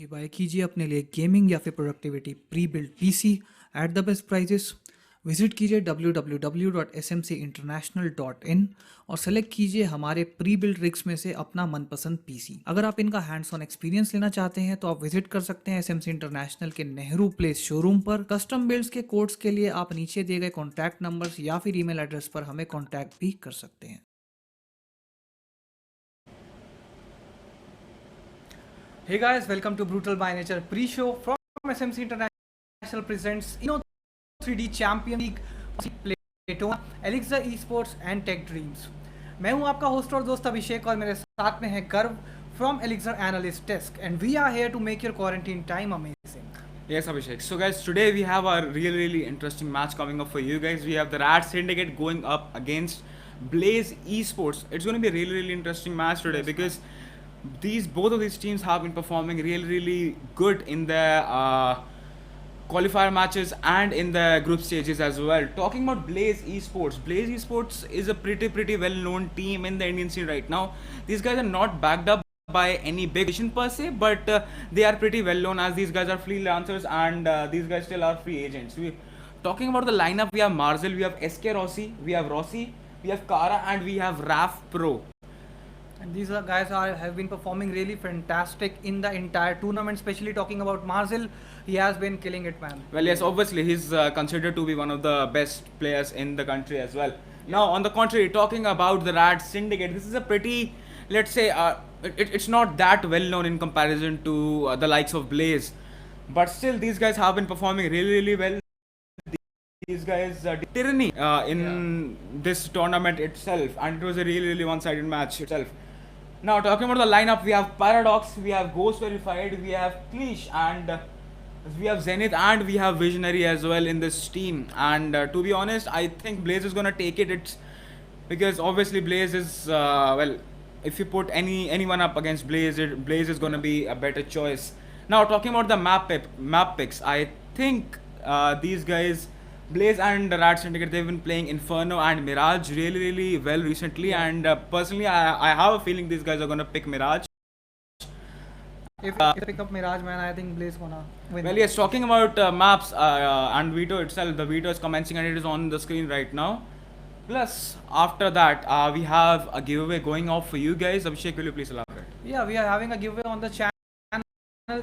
जी buy कीजिए अपने लिए गेमिंग या फिर productivity pre build PC at the best prices. Visit कीजिए www.smcinternational.in और सेलेक्ट कीजिए हमारे प्री बिल्ड रिग्स में से अपना मनपसंद पीसी। अगर आप इनका हैंड्स ऑन एक्सपीरियंस लेना चाहते हैं तो आप विजिट कर सकते हैं एसएमसी इंटरनेशनल के नेहरू प्लेस शोरूम पर। कस्टम बिल्ड्स के कोड्स के लिए आप नीचे दिए गए कॉन्टैक्ट नंबर्स या फिर ईमेल एड्रेस पर हमें कॉन्टैक्ट भी कर सकते हैं। Hey guys, welcome to Brutal by Nature pre-show from SMC International presents Inno 3D Champion League Playtona, Elixir Esports and Tech Dreams। मैं हूं आपका होस्ट और दोस्त अभिषेक और मेरे साथ में है गर्व from Elixir Analyst Desk and we are here to make your quarantine time amazing। Yes, Abhishek. So, guys, today we have a really interesting match coming up for you guys. We have the Rad Syndicate going up against Blaze Esports. It's going to be a really interesting match today because both of these teams have been performing really good in their qualifier matches and in the group stages as well. Talking about Blaze Esports is a pretty well known team in the Indian scene right now. These guys are not backed up by any big vision per se, but they are pretty well known as these guys are freelancers and these guys still are free agents. Talking about the lineup, we have Marzel, we have SK Rossi, we have Kara, and we have Raf Pro. And these guys have been performing really fantastic in the entire tournament, especially talking about Marzel. He has been killing it, man. Well, yes, obviously he's considered to be one of the best players in the country as well. Now, on the contrary, talking about the Rad Syndicate, this is a pretty, let's say, it's not that well known in comparison to the likes of Blaze, but still these guys have been performing really well. These guys did tyranny in this tournament itself, and it was a really one-sided match itself. Now, talking about the lineup, we have Paradox, we have Ghost Verified, we have Cleash, and we have Zenith, and we have Visionary as well in this team. And to be honest, I think Blaze is gonna take it. It's because obviously Blaze is well. If you put anyone up against Blaze, Blaze is gonna be a better choice. Now, talking about the map picks, I think these guys, Blaze and Rad Syndicate, they've been playing Inferno and Mirage really well recently, and personally, I have a feeling these guys are gonna pick Mirage. If you pick up Mirage, man, I think Blaze gonna win. Well, yes, talking about maps and Veto itself, the Veto is commencing and it is on the screen right now. Plus, after that, we have a giveaway going off for you guys. Abhishek, will you please elaborate? Yeah, we are having a giveaway on the channel.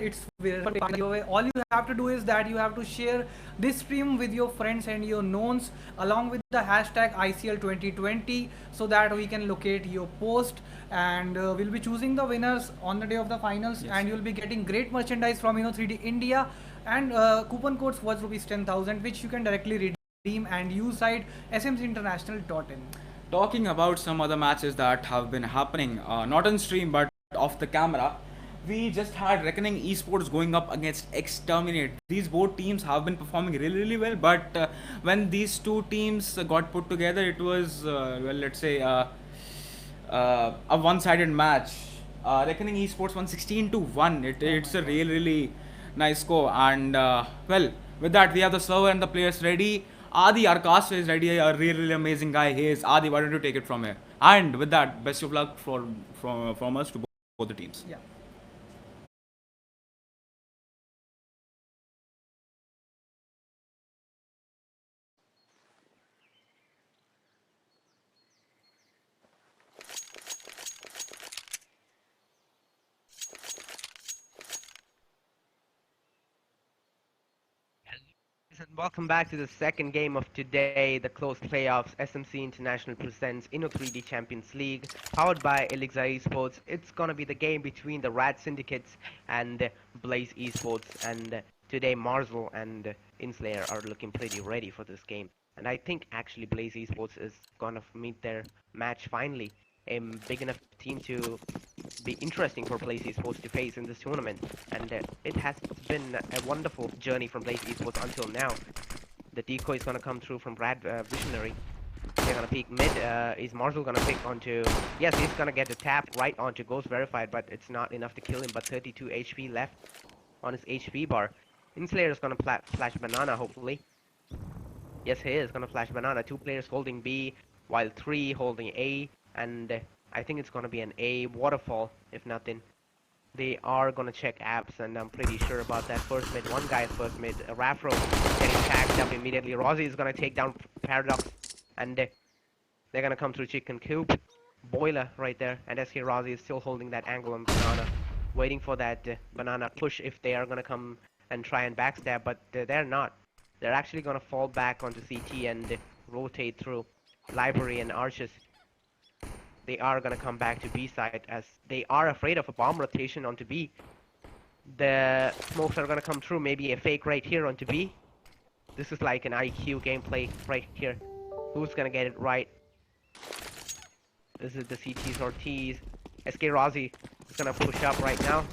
It's very giveaway. All you have to do is that you have to share this stream with your friends and your knowns along with the hashtag ICL2020 so that we can locate your post, and we'll be choosing the winners on the day of the finals. Yes. And you'll be getting great merchandise from Inno3D India and coupon codes worth rupees 10,000 which you can directly redeem and use site smcinternational.in. Talking about some other matches that have been happening, not on stream but off the camera, we just had Reckoning Esports going up against Exterminate. These both teams have been performing really well, but when these two teams got put together, it was, well, let's say, a one-sided match. Reckoning Esports won 16-1. It's a really nice score. And, well, with that, we have the server and the players ready. Adi, our caster, is ready. A really amazing guy he is. Adi, why don't you take it from here? And with that, best of luck from us to both the teams. Yeah. And welcome back to the second game of today, the closed playoffs. SMC International presents Inno3D Champions League, powered by Elixir Esports. It's gonna be the game between the Rad Syndicates and Blaze Esports, and today Marzel and Inslayer are looking pretty ready for this game. And I think actually Blaze Esports is gonna meet their match finally. A big enough team to be interesting for Blaze Esports to face in this tournament, and it has been a wonderful journey from Blaze Esports until now. The decoy is gonna come through from Rad Visionary. They're gonna peek mid. Is Marzel gonna pick onto? Yes, he's gonna get a tap right onto Ghost Verified, but it's not enough to kill him. But 32 HP left on his HP bar. Inslayer is gonna flash banana, hopefully. Yes, he is gonna flash banana. 2 players holding B, while 3 holding A, and I think it's gonna be an A waterfall, if nothing. They are gonna check apps, and I'm pretty sure about that. First mid, one guy first mid, Rafro getting tagged up immediately. Rossi is gonna take down Paradox, and they're gonna come through Chicken Coop. Boiler right there, and SK Rossi is still holding that angle on Banana, waiting for that Banana push if they are gonna come and try and backstab, but they're not. They're actually gonna fall back onto CT and rotate through Library and Arches. They are gonna come back to B side as they are afraid of a bomb rotation onto B. The smokes are gonna come through, maybe a fake right here onto B. This is like an IQ gameplay right here. Who's gonna get it right? This is the CTs or Ts. SK Razi is gonna push up right now.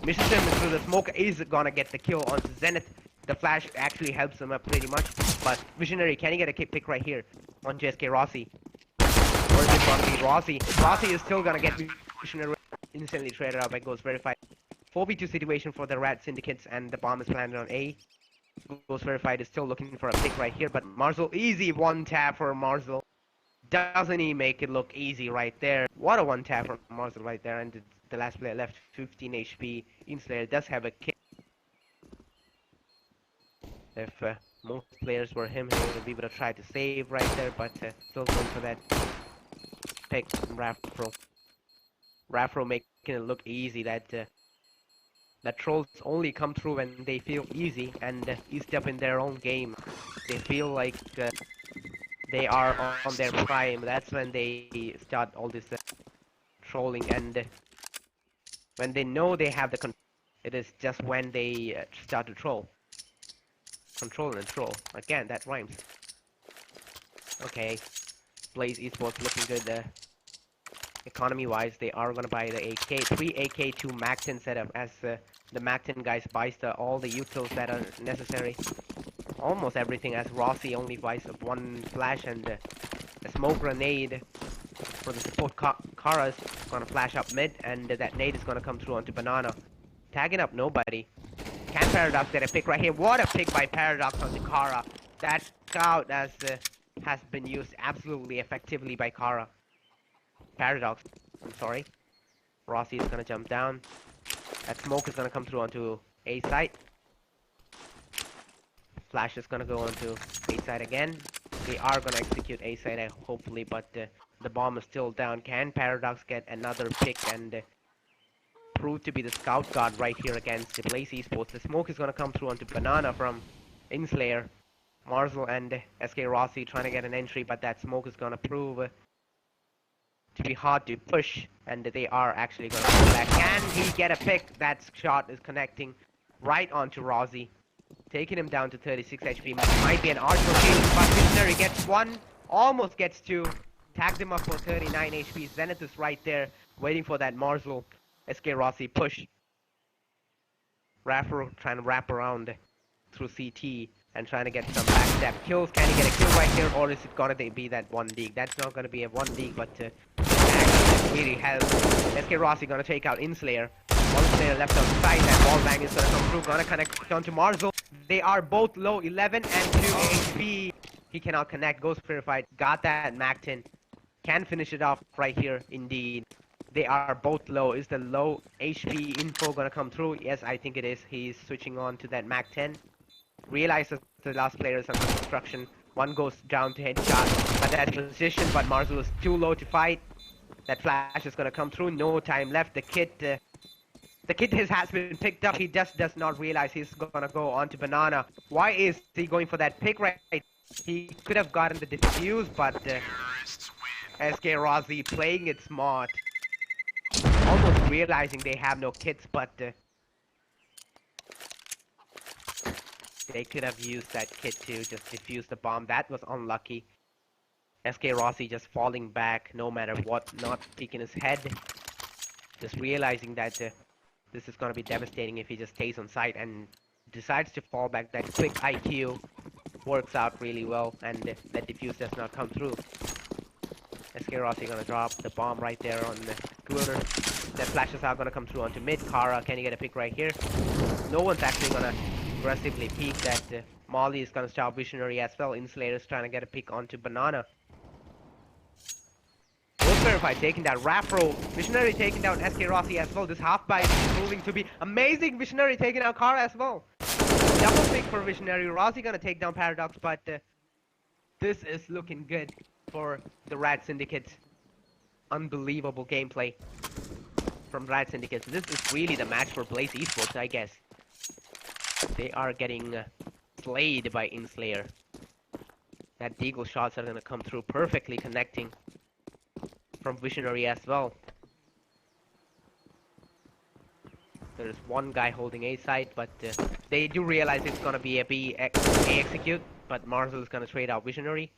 Misses him through the smoke, is gonna get the kill onto Zenith. The flash actually helps him up pretty much, but Visionary, can he get a pick right here on SK Rossi? Or is it gonna be Rossi? Rossi is still gonna get Visionary instantly traded out by Ghost Verified. 4v2 situation for the Rat Syndicates, and the bomb is planted on A. Ghost Verified is still looking for a pick right here, but Marzel, easy one tap for Marzel. Doesn't he make it look easy right there? What a one tap from Marzel right there, and the last player left 15 HP. Inslayer does have a kick. If most players were him, he would have tried to save right there, but still going for that pick from Rafro. Rafro making it look easy. That trolls only come through when they feel easy and eased up in their own game. They feel like they are on their prime. That's when they start all this trolling, and when they know they have the control, it is just when they start to troll. Control and troll. Again, that rhymes. Okay. Blaze Esports looking good. Economy-wise, they are gonna buy the AK, 3 AK, 2 MAC-10 setup, as the MAC-10 guys buys all the utils that are necessary. Almost everything, as Rossi only buys one flash and a smoke grenade for the support. Kara's gonna flash up mid, and that nade is gonna come through onto Banana. Tagging up nobody. Can Paradox get a pick right here? What a pick by Paradox onto Kara. That scout has been used absolutely effectively by Kara. Paradox, I'm sorry. Rossi is gonna jump down. That smoke is gonna come through onto A side. Flash is gonna go onto A side again. They are gonna execute A side hopefully, but the bomb is still down. Can Paradox get another pick and prove to be the scout guard right here against the Blaze Esports? The smoke is gonna come through onto Banana from Inslayer. Marzel and SK Rossi trying to get an entry, but that smoke is gonna prove to be hard to push, and they are actually gonna come back. Can he get a pick? That shot is connecting right onto Rossi, taking him down to 36 HP. Might be an arch rotation, but Visionary gets one, almost gets two, tagged him up for 39 HP. Zenith is right there, waiting for that Marzel SK Rossi push. Rafro trying to wrap around through CT and trying to get some backstab kills. Can he get a kill right here, or is it gonna be that one league? That's not gonna be a one league, but really helps. SK Rossi gonna take out Inslayer. One player left on the side, that wall bang is gonna come through, gonna connect onto Marzel. They are both low, 11 and 2 HP. He cannot connect. Ghost Verified got that MAC-10. Can finish it off right here, indeed. They are both low. Is the low HP info gonna come through? Yes, I think it is. He's switching on to that MAC-10. Realizes the last player is under construction. One goes down to headshot at that position, but Marzel is too low to fight. That flash is gonna come through. No time left. The kid has been picked up. He just does not realize he's gonna go onto Banana. Why is he going for that pick right? He could have gotten the defuse, but SK Rossi playing it smart. Almost realizing they have no kits, but they could have used that kit to just defuse the bomb. That was unlucky. SK Rossi just falling back no matter what, not peeking his head. Just realizing that this is going to be devastating if he just stays on site and decides to fall back. That quick IQ works out really well, and that defuse does not come through. SK Rossi going to drop the bomb right there on the Twitter. That flashes are going to come through onto mid. Kara, can you get a pick right here? No one's actually going to aggressively peek. That Molly is going to stop Visionary as well. Inslayer is trying to get a pick onto Banana. Ghost Verified taking down Rafro. Visionary taking down SK Rossi as well. This half bite is proving to be amazing. Visionary taking out Kara as well. Double pick for Visionary. Rossi gonna take down Paradox, but this is looking good for the Rad Syndicate. Unbelievable gameplay from Rad Syndicate. This is really the match for Blaze Esports, I guess. They are getting slayed by Inslayer. That deagle shots are gonna come through perfectly, connecting from Visionary as well. There's one guy holding A side, but they do realize it's gonna be a B execute, but Marzel is gonna trade out Visionary.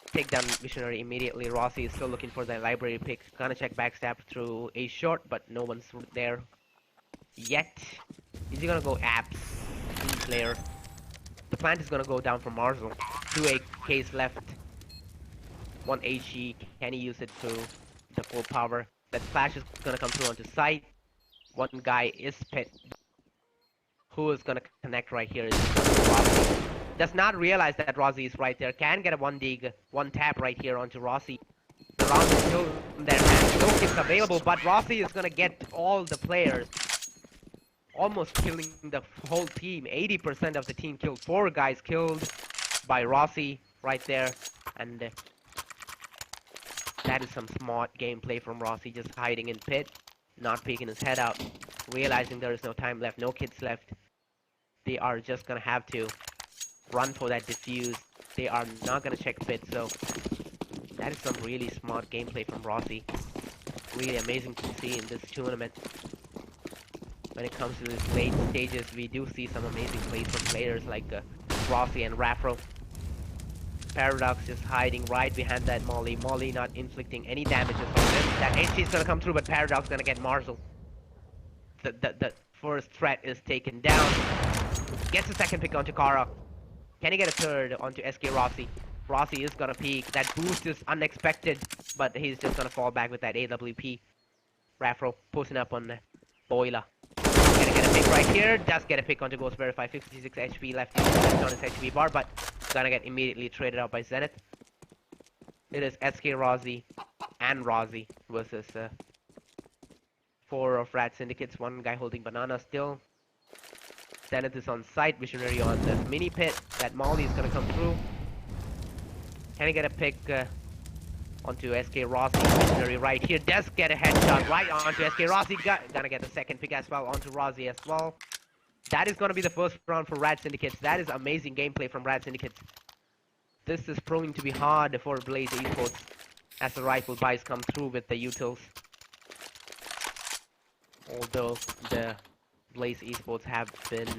Take down Visionary immediately. Rossi is still looking for the library pick. Gonna check backstab through A short, but no one's there yet. Is he gonna go abs? Player. The plant is gonna go down for Marzel. 2 AKs left. 1 HE. Can he use it to the full power? That flash is gonna come through onto site. One guy is pit. Who is gonna connect right here is Rossi. Does not realize that Rossi is right there. Can get a 1 dig, 1 tap right here onto Rossi. The round is still in their hands. No kills available, but Rossi is gonna get all the players. Almost killing the whole team. 80% of the team killed. 4 guys killed by Rossi right there. And that is some smart gameplay from Rossi, just hiding in pit, not peeking his head out, realizing there is no time left, no kids left. They are just gonna have to run for that defuse. They are not gonna check pit, so that is some really smart gameplay from Rossi. Really amazing to see in this tournament. When it comes to these late stages, we do see some amazing plays from players like Rossi and Rafro. Paradox just hiding right behind that Molly. Molly not inflicting any damages on this. That HC is gonna come through, but Paradox gonna get Marzel. The first threat is taken down. Gets a second pick onto Kara. Can he get a third onto SK Rossi? Rossi is gonna peek. That boost is unexpected, but he's just gonna fall back with that AWP. Rafro posting up on Boiler. Gonna get a pick right here. Does get a pick onto Ghost Verify. 56 HP left on his HP bar, but gonna get immediately traded out by Zenith. It is SK Rossi and Rossi versus 4 of Rad Syndicates. 1 guy holding banana still. Zenith is on site. Visionary on the mini pit. That Molly is gonna come through. Can he get a pick onto SK Rossi? Visionary right here. Does get a headshot right onto SK Rossi. Gonna get the second pick as well onto Rossi as well. That is going to be the first round for Rad Syndicates. That is amazing gameplay from Rad Syndicates. This is proving to be hard for Blaze Esports as the rifle buys come through with the utils. Although the Blaze Esports have been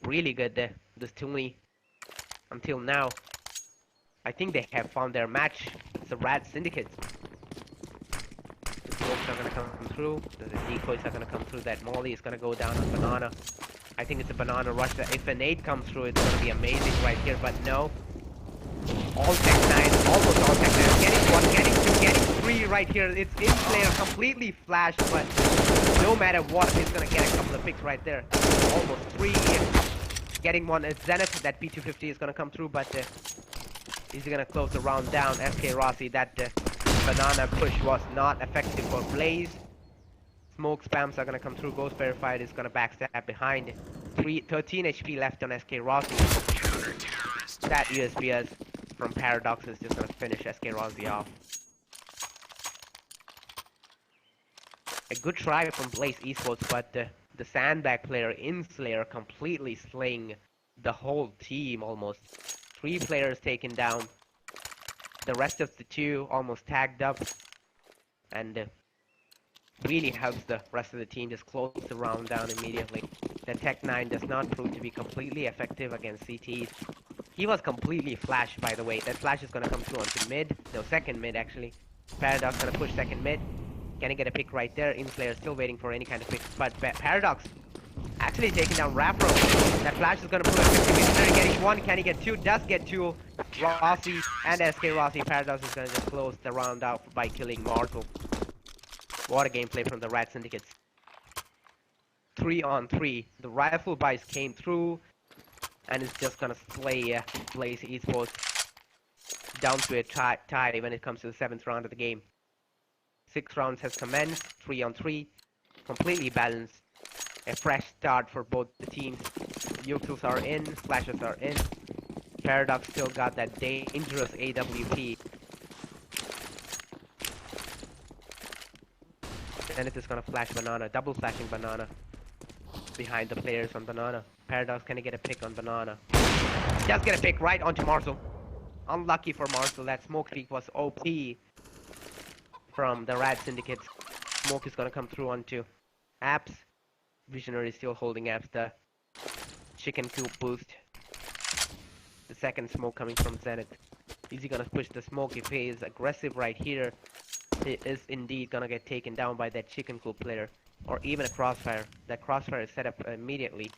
really good this tourney until now. I think they have found their match. It's the Rad Syndicates. The smokes are going to come through. The decoys are going to come through. That Molly is going to go down on banana. I think it's a banana rush. If a nade comes through, it's going to be amazing right here, but no. All Tech 9, almost all Tech 9. Getting 1, getting 2, getting 3 right here. It's in player, completely flashed, but no matter what, he's going to get a couple of picks right there. Almost 3. Getting 1 is Zenith. That P250 is going to come through, but he's going to close the round down. SK Rossi, that banana push was not effective for Blaze. Smoke spams are gonna come through. Ghost Verified is gonna backstab behind. 13 HP left on SK Rossi. That USPS from Paradox is just gonna finish SK Rossi off. A good try from Blaze Esports, but the sandbag player Inslayer completely slaying the whole team almost. 3 players taken down. The rest of the 2 almost tagged up. And really helps the rest of the team just close the round down immediately. The Tech 9 does not prove to be completely effective against CTs. He was completely flashed, by the way. That flash is going to come through onto mid. No, second mid, actually. Paradox going to push second mid. Can he get a pick right there? Inslayer still waiting for any kind of pick. But Paradox actually taking down Rafro. That flash is going to pull a 50 Visionary getting 1. Can he get 2? Does get 2. Rossi and SK Rossi. Paradox is going to just close the round out by killing Martel. What a gameplay from the Rad Syndicates. 3 on 3. The rifle buys came through. And it's just gonna slay Blaze Esports down to a tie when it comes to the 7th round of the game. 6 rounds has commenced, 3 on 3, completely balanced. A fresh start for both the teams. Utils are in, Flashes are in. Paradox still got that dangerous AWP. Zenith is gonna flash Banana, double flashing Banana. Behind the players on Banana. Paradox can get a pick on Banana. Just get a pick right onto Marzel. Unlucky for Marzel, that smoke peek was OP from the Rad Syndicate. Smoke is gonna come through onto Apps. Visionary still holding Apps, the chicken coop boost. The second smoke coming from Zenith. Is he gonna push the smoke? If he is aggressive right here, he is indeed gonna get taken down by that chicken coop player. Or even a crossfire. That crossfire is set up immediately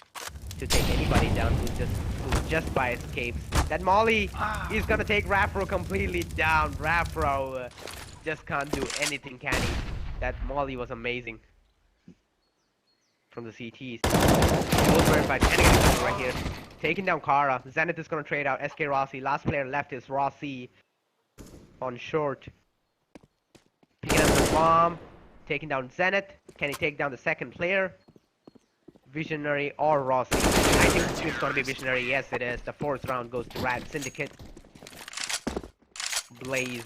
to take anybody down who's just by escapes. That Molly is gonna take Rafro completely down. Rafro just can't do anything, can he? That Molly was amazing from the CTs. Both verified. Right here. Taking down Kara. Zenith is gonna trade out SK Rossi. Last player left is Rossi on short. Picking up the bomb. Taking down Zenith. Can he take down the second player? Visionary or Rossi? I think it's gonna be Visionary. Yes, it is. The 4th round goes to Rad Syndicate. Blaze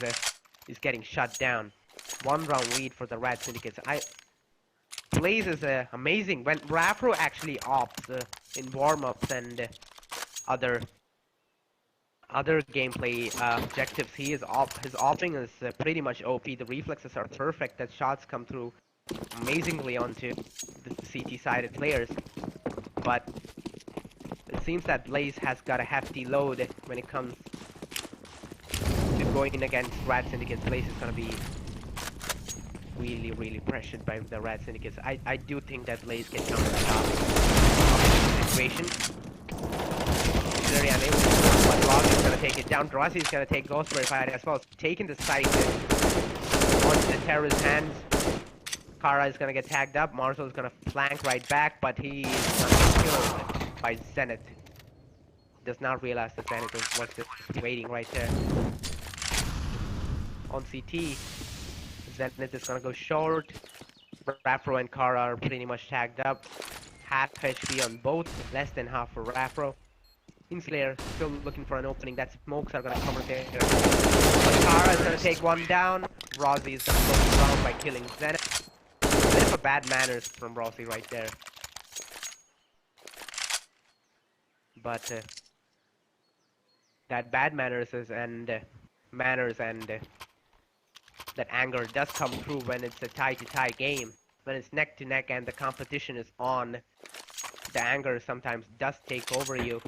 is getting shut down. 1 round lead for the Rad Syndicates. Blaze is amazing. When Rafro actually opts in warm-ups and other gameplay objectives, his opting is pretty much OP. The reflexes are perfect. That shots come through amazingly onto the CT-sided players. But it seems that Blaze has got a hefty load when it comes to going in against Rad Syndicates. Blaze is gonna be really pressured by the Rad Syndicates. I do think that Blaze can come to the top of the situation. Very unable to do, but Rossi is gonna take it down. Rossi is gonna take Ghost Verified as well, taking the site onto the terrorist's hands. Kara is gonna get tagged up. Marzel is gonna flank right back, but he is gonna get killed by Zenith. Does not realize that Zenith was just waiting right there. On CT, Zenith is gonna go short. Rafro and Kara are pretty much tagged up. Half HP on both, less than half for Rafro. Inslayer still looking for an opening. That smokes are gonna cover there. But Kara is gonna take one down. Rossi is gonna close the round by killing Zenith. A bit of a bad manners from Rossi right there. But that bad manners and that anger does come through when it's a tie-to-tie game. When it's neck-to-neck and the competition is on, the anger sometimes does take over you.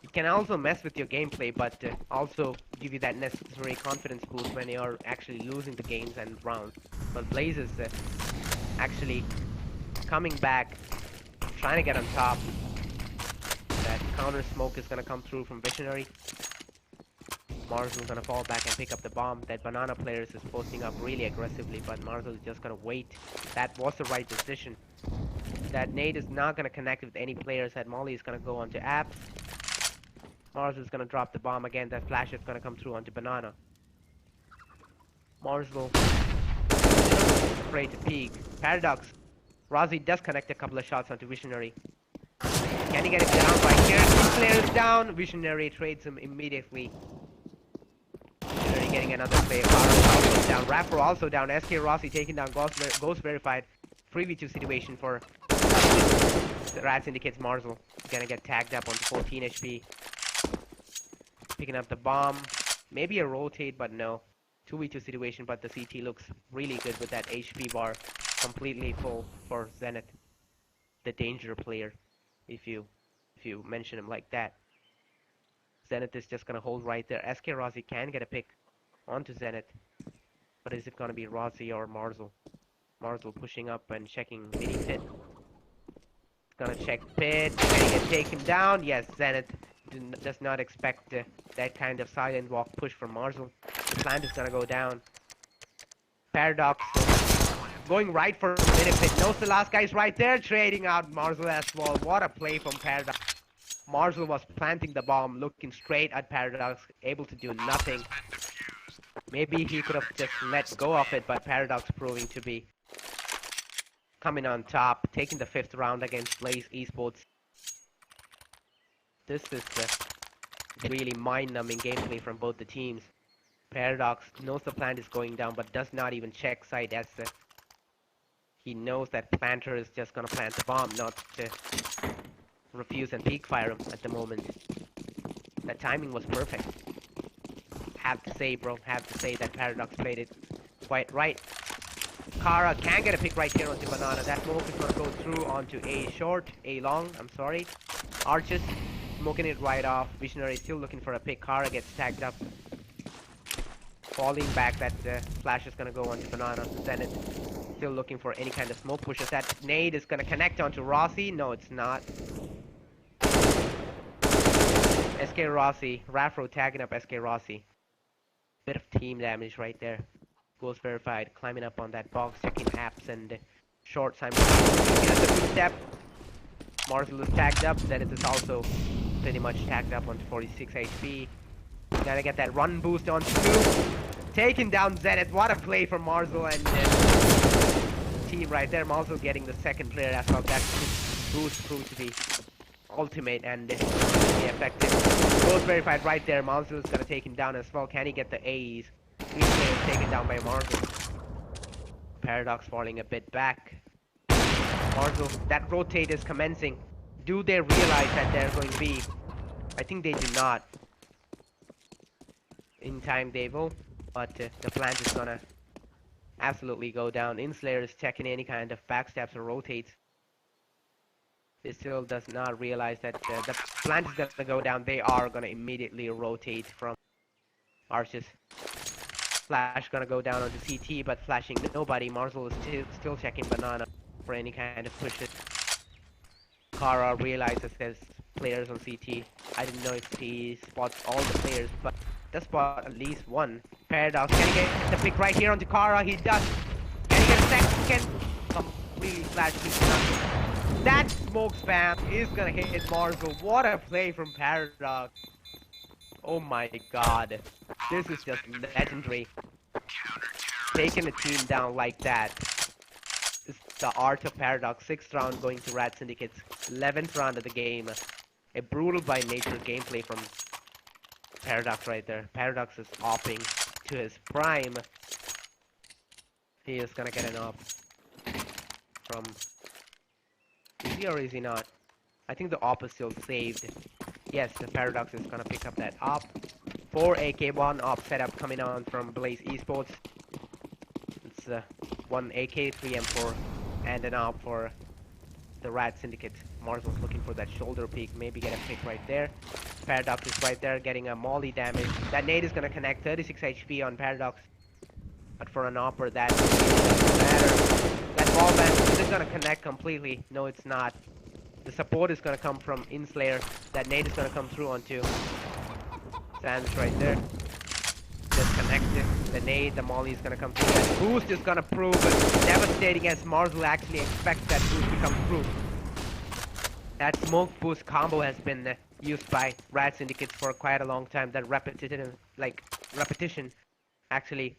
It can also mess with your gameplay, but also give you that necessary confidence boost when you're actually losing the games and rounds. But Blaze is actually coming back, trying to get on top. That counter smoke is gonna come through from Visionary. Marzel is gonna fall back and pick up the bomb. That Banana player is posting up really aggressively, but Marzel is just gonna wait. That was the right decision. That nade is not gonna connect with any players. That Molly is gonna go onto Apps. Marzel is gonna drop the bomb again. That flash is gonna come through onto Banana. Marzel afraid to peek. Paradox. Rossi does connect a couple of shots onto Visionary. Can he get it down right here? Two players down. Visionary trades him immediately. Visionary getting another player. Also down. Rafro also down. SK Rossi taking down Ghost Verified. 3v2 situation for the Rad Syndicate's Marzel. Gonna get tagged up on 14 HP. Picking up the bomb. Maybe a rotate, but no. 2v2 situation, but the CT looks really good with that HP bar completely full for Zenith. The danger player, if you mention him like that. Zenith is just gonna hold right there. SK Rossi can get a pick onto Zenith. But is it gonna be Rossi or Marzel? Marzel pushing up and checking mini pit. Gonna check pit. Can he take him down? Yes, Zenith does not expect that kind of silent walk push from Marzel. The plant is gonna go down. Paradox going right for mini pit. Knows the last guy's right there, trading out Marzel as well. What a play from Paradox. Marzel was planting the bomb, looking straight at Paradox, able to do nothing. Maybe he could have just let go of it, but Paradox proving to be coming on top, taking the 5th round against Blaze Esports. This is really mind-numbing gameplay from both the teams. Paradox knows the plant is going down, but does not even check site as he knows that Planter is just gonna plant the bomb, not refuse and peek fire him at the moment. The timing was perfect. Have to say, bro, have to say that Paradox played it quite right. Kara can get a pick right here onto Banana. That smoke is gonna go through onto A short, A long, I'm sorry. Arches smoking it right off. Visionary still looking for a pick. Kara gets tagged up. Falling back, that flash is gonna go onto Banana. Zenith still looking for any kind of smoke pushes. That nade is gonna connect onto Rossi. No, it's not. SK Rossi, Rafro tagging up SK Rossi. Bit of team damage right there. Goals verified, climbing up on that box, checking apps and short simultaneously. Here's the footstep. Marzel is tagged up, Zenith is also pretty much tagged up on 46 HP. Gotta get that run boost on 2. Taking down Zenith, what a play from Marzel and team right there. Marzel getting the 2nd player as well. That boost proved to be ultimate and really effective. Goals verified right there. Marzel is gonna take him down as well. Can he get the A's? 3 players taken down by Marzel. Paradox falling a bit back. Marzel, that rotate is commencing. Do they realize that they're going to be? I think they do not. In time they will, but the plant is gonna absolutely go down. Inslayer is checking any kind of backstabs or rotates. They still does not realize that the plant is gonna go down. They are gonna immediately rotate from Arches. Flash gonna go down onto CT, but flashing nobody. Marzel is still checking Banana for any kind of pushes. Kara realizes there's players on CT. I didn't know if he spots all the players, but does spot at least one. Paradox, can he get the pick right here onto Kara? He does. Can he get a second? Completely flash. That smoke spam is gonna hit Marzel. What a play from Paradox. Oh my god. This is just legendary. Taking a team down like that is the art of Paradox. 6th round going to Rad Syndicate's 11th round of the game. A brutal by nature gameplay from Paradox right there. Paradox is opping to his prime. He is gonna get an op from... Is he or is he not? I think the op is still saved. Yes, the Paradox is gonna pick up that op. 4 AK1 op setup coming on from Blaze Esports. It's 1 AK, 3 M4, and an op for the Rad Syndicate. Marzel's looking for that shoulder peek, maybe get a pick right there. Paradox is right there getting a molly damage. That nade is gonna connect, 36 HP on Paradox. But for an opper that doesn't matter. That ball band is gonna connect completely. No, it's not. The support is gonna come from Inslayer. That nade is gonna come through onto Sands right there. Just connected. The nade, the molly is gonna come through. That boost is gonna prove devastating as Marzel actually expects that boost to come through. That smoke boost combo has been used by Rad Syndicates for quite a long time. That repetition actually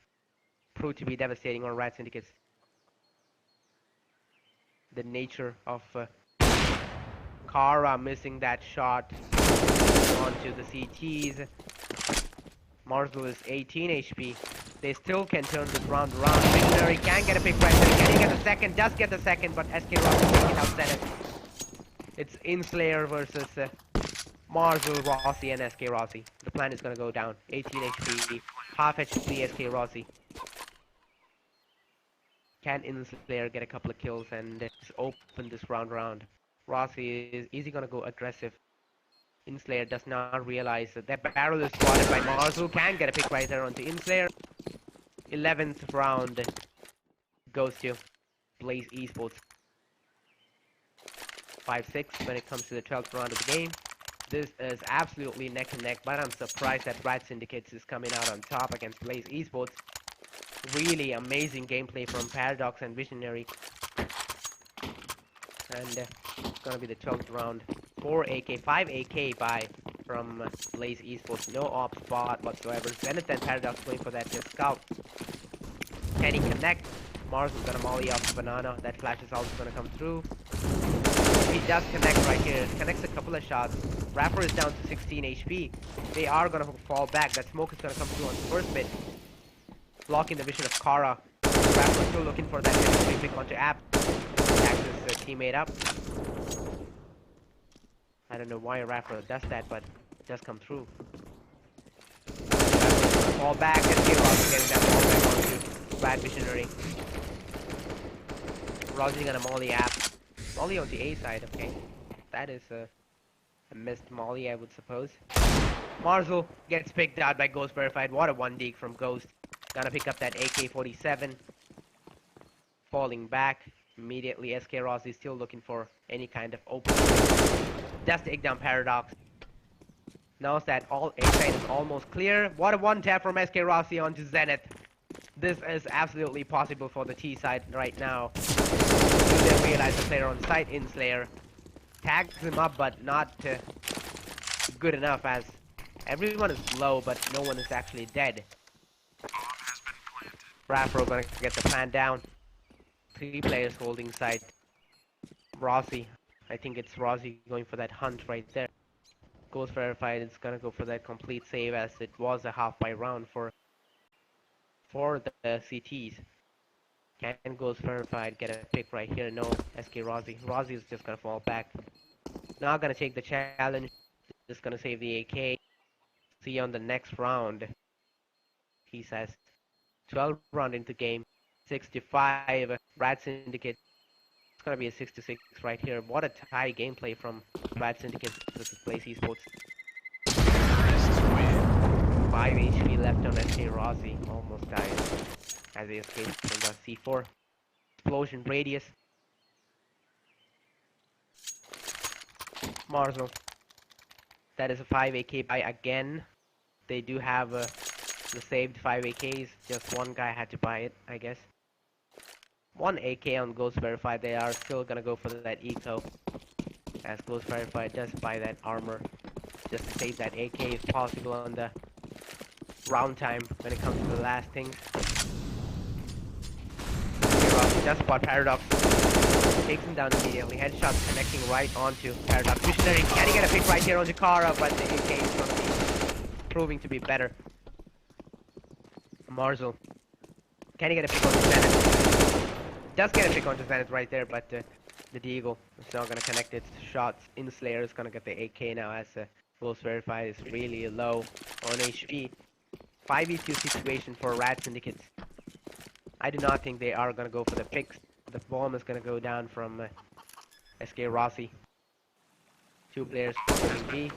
proved to be devastating on Rad Syndicates. The nature of Kara missing that shot onto the CTs. Marzel is 18 HP. They still can turn this round around. Visionary can get a pick right there. Can he get the second? Does get the second, but SK Rossi taking out Zenith. It's Inslayer versus Marzel, Rossi, and SK Rossi. The plan is gonna go down. 18 HP, half HP SK Rossi. Can Inslayer get a couple of kills and just open this round? Rossi is gonna go aggressive. Inslayer does not realize that that barrel is spotted by Marzel. Can get a pick right there onto Inslayer. 11th round goes to Blaze Esports. 5-6 when it comes to the 12th round of the game. This is absolutely neck and neck, but I'm surprised that Rad Syndicates is coming out on top against Blaze Esports. Really amazing gameplay from Paradox and Visionary. And it's gonna be the 12th round. 4 AK, 5 AK by from Blaze Esports. No off spot whatsoever. Zenith and Paradox going for that scout. Can he connect? Mars is gonna molly off the banana. That flash is also gonna come through. He does connect right here. Connects a couple of shots. Rapper is down to 16 HP. They are gonna fall back. That smoke is gonna come through on the first bit. Blocking the vision of Kara. Rapper still looking for that pick onto App. Attacks his teammate up. I don't know why Rapper does that, but it does come through. Fall back and K-Roz getting that ball back onto Rad Visionary. Rosie gonna molly App. Molly on the A side, okay. That is a missed molly, I would suppose. Marzel gets picked out by Ghost Verified. What a 1D from Ghost. Gonna pick up that AK-47. Falling back. Immediately, SK Rossi still looking for any kind of opening. Just take down Paradox. Knows that all A side is almost clear. What a one tap from SK Rossi onto Zenith. This is absolutely possible for the T side right now. They realize the player on site in Slayer. Tags him up, but not good enough, as everyone is low, but no one is actually dead. Rapro gonna get the plan down. 3 players holding site. Rossi, I think it's Rossi going for that hunt right there. Ghost Verified is gonna go for that complete save, as it was a half-by round for the CTs. Can Ghost Verified get a pick right here? No, SK Rossi. Rossi is just gonna fall back. Not gonna take the challenge. Just gonna save the AK. See you on the next round. He says 12 round into game. 6-5. Rad Syndicate. It's gonna be a 6-6 right here. What a tie gameplay from Rad Syndicate versus Blaze Esports. 5 HP left on SK Rossi. Almost died as he escaped from the C4. Explosion radius. Marzo. That is a 5 AK buy again. They do have the saved 5 AKs. Just one guy had to buy it, I guess. 1 AK on Ghost Verified. They are still gonna go for that eco, as Ghost Verified does buy that armor just to save that AK if possible on the round time when it comes to the last things. Just spot Paradox. Takes him down immediately. Headshots connecting right onto Paradox. Visionary, can he get a pick right here on Jakara? But the AK is gonna be proving to be better. Marzel. Can he get a pick onto Zenith? Does get a pick onto Zenith right there, but the Deagle is not gonna connect its shots. In Slayer is gonna get the AK now, as Ghost Verified is really low on HP. 5v2 situation for Rad Syndicates. I do not think they are gonna go for the picks. The bomb is gonna go down from SK Rossi. 2 players from B.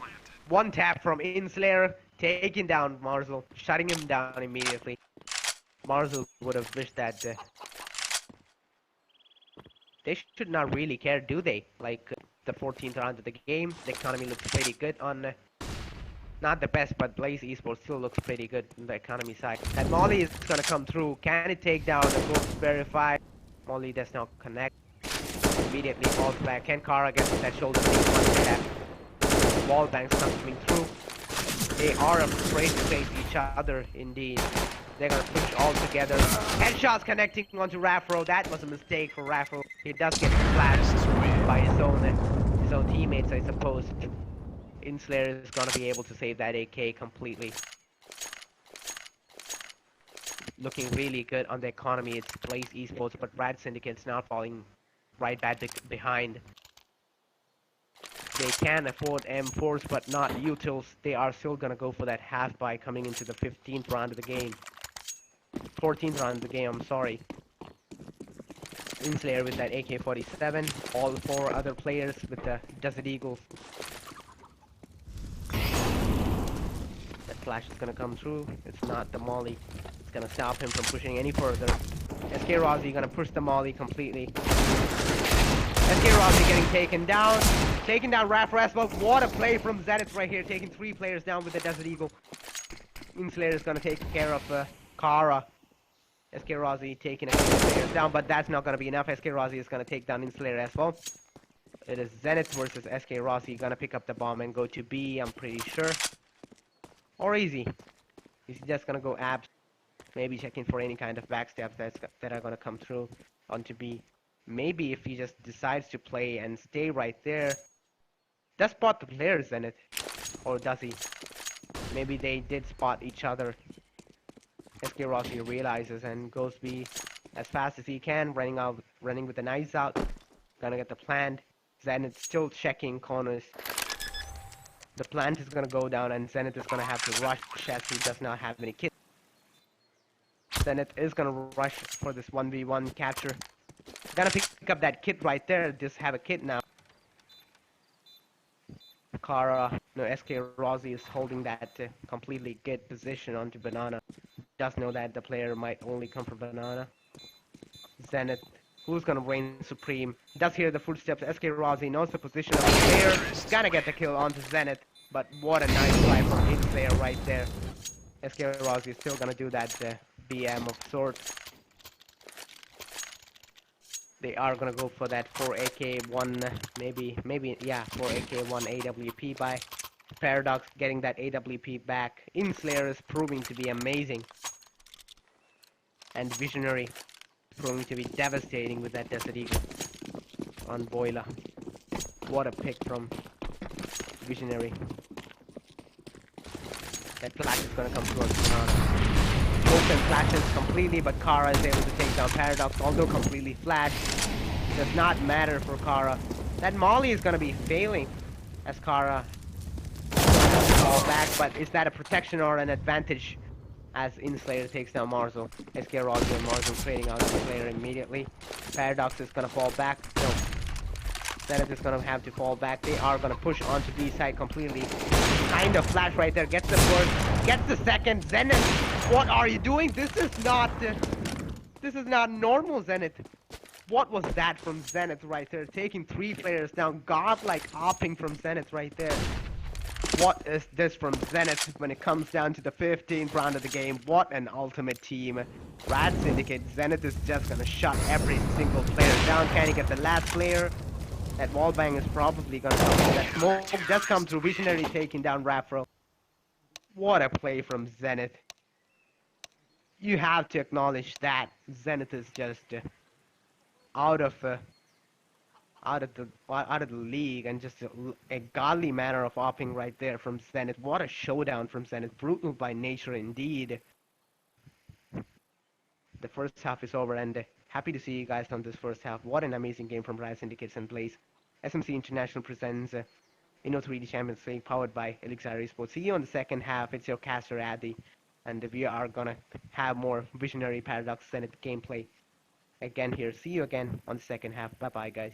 1 tap from Inslayer, taking down Marzel, shutting him down immediately. Marzel would have wished that they should not really care, do they? Like the 14th round of the game, the economy looks pretty good on. Not the best, but Blaze Esports still looks pretty good on the economy side. That Molly is gonna come through. Can it take down the Ghost Verified? Molly does not connect. Immediately falls back. Can Kara get that shoulder pick? Wall banks coming through. They are afraid to face each other, indeed. They're gonna push all together. Headshots connecting onto Rafro. That was a mistake for Rafro. He does get flashed by his own teammates, I suppose. Inslayer is gonna be able to save that AK completely. Looking really good on the economy. It's Blaze Esports, but Rad Syndicate's now falling right back behind. They can afford M4s, but not utils. They are still gonna go for that half buy coming into the 15th round of the game. 14th round of the game, I'm sorry. Inslayer with that AK-47. All 4 other players with the Desert Eagles. That flash is gonna come through. It's not the Molly. It's gonna stop him from pushing any further. SK Rossi gonna push the Molly completely. SK Rossi getting taken down. Taking down Raf Rasmus. What a play from Zenith right here. Taking 3 players down with the Desert Eagle. Inslayer is gonna take care of Kara. SK Rossi taking a few players down, but that's not gonna be enough. SK Rossi is gonna take down Inslayer as well. It is Zenith versus SK Rossi. Gonna pick up the bomb and go to B, I'm pretty sure. Or easy. He's just gonna go abs. Maybe checking for any kind of backstabs that are gonna come through onto B. Maybe if he just decides to play and stay right there. Does spot the player Zenith? Or does he? Maybe they did spot each other. SK Rossi realizes and goes B as fast as he can, running with the knives out. Gonna get the plant. Zenith still checking corners. The plant is gonna go down and Zenith is gonna have to rush as he does not have any kit. Zenith is gonna rush for this 1v1 capture. Gonna pick up that kit right there, just have a kit now. Kara, no, SK Rossi is holding that completely good position onto Banana. Does know that the player might only come from Banana. Zenith, who's gonna reign supreme, does hear the footsteps. SK Rossi knows the position of the player. Gonna get the kill onto Zenith, but what a nice try from his player right there. SK Rossi is still gonna do that BM of sorts. They are gonna go for that 4AK1, maybe, yeah, 4AK1 AWP by Paradox, getting that AWP back. InSlayer is proving to be amazing. And Visionary proving to be devastating with that Desert Eagle on Boiler. What a pick from Visionary. That flash is gonna come through on Banana. Open flashes completely, but Kara is able to take down Paradox, although completely flat. Does not matter for Kara. That Molly is gonna be failing as Kara fall back, but is that a protection or an advantage as InSlayer takes down Marzo? SK Rossi and Marzo trading out InSlayer immediately. Paradox is gonna fall back. No. Zenith is gonna have to fall back. They are gonna push onto B side completely. Kind of flash right there. Gets the first. Gets the second. Zenith, what are you doing? This is not normal, Zenith. What was that from Zenith right there? Taking 3 players down. Godlike hopping from Zenith right there. What is this from Zenith when it comes down to the 15th round of the game? What an ultimate team. Rad Syndicate, Zenith is just gonna shut every single player down. Can he get the last player? That wallbang is probably gonna come through. That smoke does come through. Visionary taking down Rapro. What a play from Zenith. You have to acknowledge that Zenith is just out of the league, and just a godly manner of opping right there from Zenith. What a showdown from Zenith. Brutal by nature indeed. The first half is over, and happy to see you guys on this first half. What an amazing game from Riot Syndicates and Blaze. SMC International presents Inno3D Champions League, powered by Elixir Esports. See you on the second half. It's your caster Addy, and we are gonna have more Visionary Paradox Zenith gameplay again here. See you again on the second half. Bye bye, guys.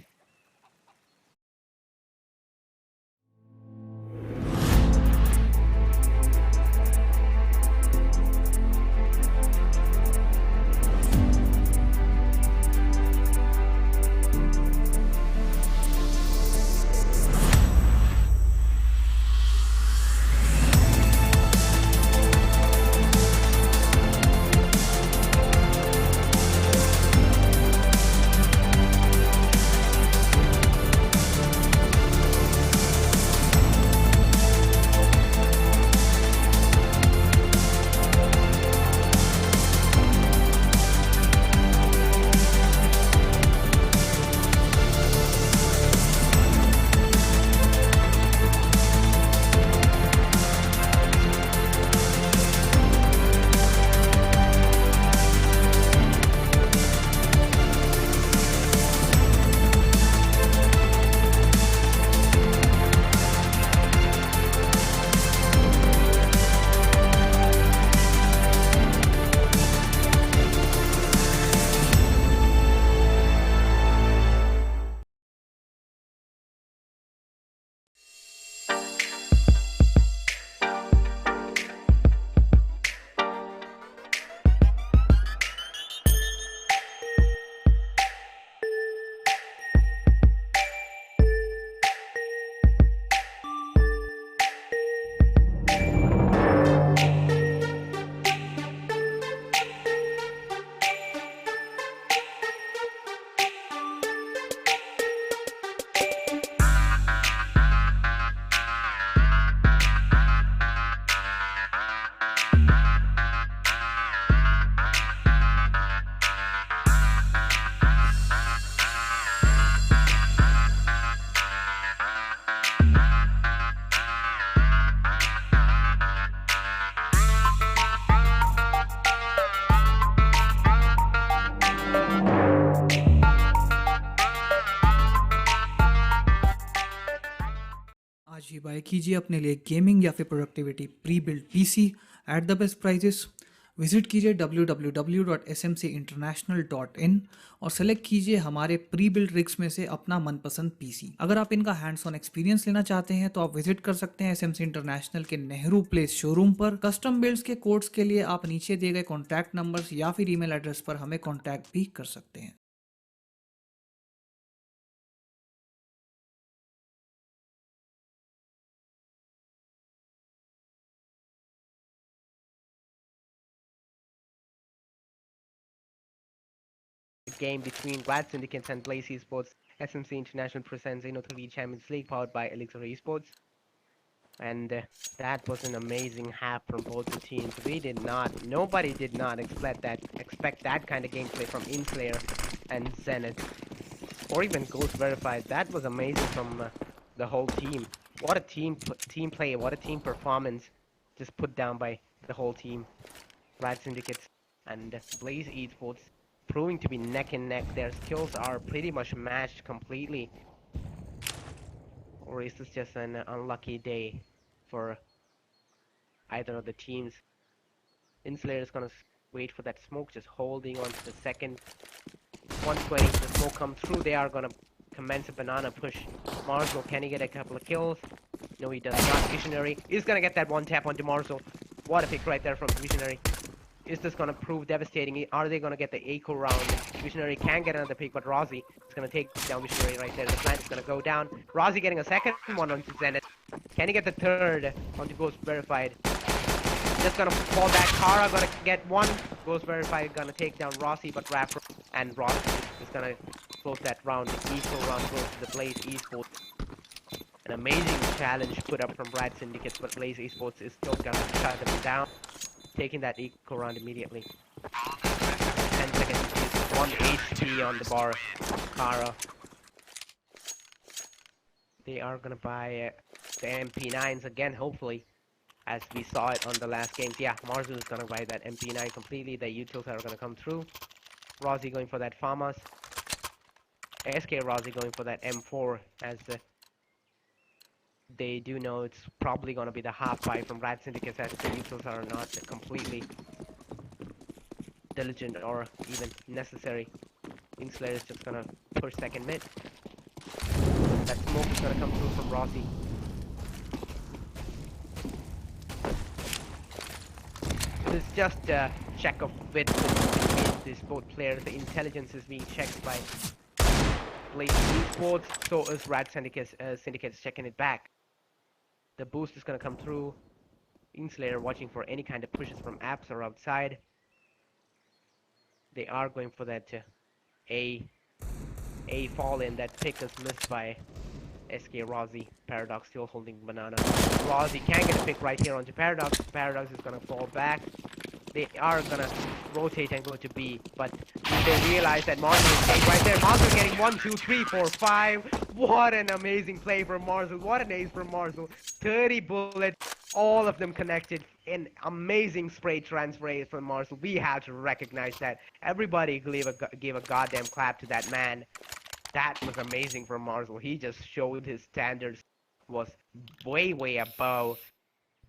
जी buy कीजिए अपने लिए gaming या फिर productivity pre build PC at the best prices. Visit कीजिए www.smcinternational.in और select कीजिए हमारे प्री बिल्ड रिग्स में से अपना मनपसंद पीसी। अगर आप इनका हैंड्स ऑन एक्सपीरियंस लेना चाहते हैं तो आप विजिट कर सकते हैं एसएमसी इंटरनेशनल के नेहरू प्लेस शोरूम पर। कस्टम बिल्ड्स के कोड्स के लिए आप नीचे दिए गए कॉन्टैक्ट नंबर्स या फिर ईमेल एड्रेस पर हमें कॉन्टैक्ट भी कर सकते हैं। Game between Rad Syndicates and Blaze Esports. SMC International presents Inno3D Champions League powered by Elixir Esports. And that was an amazing half from both the teams. Nobody did not expect that kind of gameplay from InSlayer and Zenith, or even Ghost Verified. That was amazing from the whole team. What a team play, what a team performance, just put down by the whole team. Rad Syndicates and Blaze Esports proving to be neck and neck. Their skills are pretty much matched completely. Or is this just an unlucky day for either of the teams? InSlayer is gonna wait for that smoke, just holding on to the second. 120, the smoke comes through, they are gonna commence a banana push. Marzo, can he get a couple of kills? No, he does not. Visionary is gonna get that one tap onto Marzo. What a pick right there from Visionary. Is this gonna prove devastating? Are they gonna get the eco round? Visionary can get another pick, but Rozzy is gonna take down Visionary right there. The plant is gonna go down. Rozzy getting a second one onto Zenith. Can he get the third onto Ghost Verified? Just gonna fall back. Kara gonna get one. Ghost Verified gonna take down Rossi, but Rapper and Rossi is gonna close that round. The eco round goes to the Blaze Esports. An amazing challenge put up from Rad Syndicates, but Blaze Esports is still gonna shut them down. Taking that eco round immediately. 10 seconds, 1 HP on the bar. Kara. They are gonna buy the MP9s again, hopefully, as we saw it on the last game. Yeah, Marzu is gonna buy that MP9 completely. The utils are gonna come through. Rozzy going for that Farmas. SK Rozzy going for that M4, as they do know it's probably going to be the half buy from Rad Syndicates, as the utils are not completely diligent or even necessary. InSlayer is just going to push second mid. That smoke is going to come through from Rossi. This is just a check of wit between these both players. The intelligence is being checked by Blaze Esports, so is Rad Syndicates checking it back. The boost is going to come through. InSlayer watching for any kind of pushes from apps or outside. They are going for that A fall in. That pick is missed by SK Rozzy. Paradox still holding banana. Rozzy can get a pick right here onto Paradox. Paradox is going to fall back. They are going to rotate and go to B, but they realize that Marzu is safe right there. Marzu getting 1, 2, 3, 4, 5. What an amazing play from Marzu. What an ace from Marzu. 30 bullets, all of them connected. An amazing spray transfer from Marzu. We have to recognize that. Everybody gave a goddamn clap to that man. That was amazing from Marzu. He just showed his standards was way, way above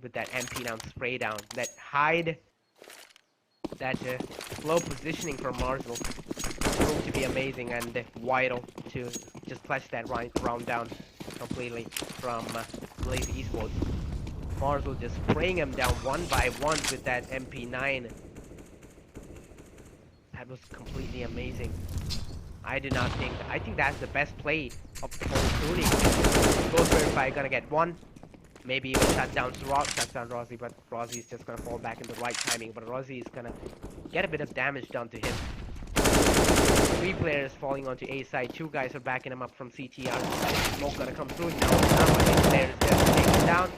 with that MP down spray down. That hide, that slow positioning from Marzel proved to be amazing and vital to just clutch that round down completely from Blaze Esports. Marzel just spraying him down one by one with that MP9. That was completely amazing. I think that's the best play of the whole tourney. Ghost Verify gonna get one. Maybe even shut down Rozzy, but Rozzy is just gonna fall back in the right timing. But Rozzy is gonna get a bit of damage done to him. 3 players falling onto A side. 2 guys are backing him up from CTR. Smoke gonna come through. No, one player is just taking him down.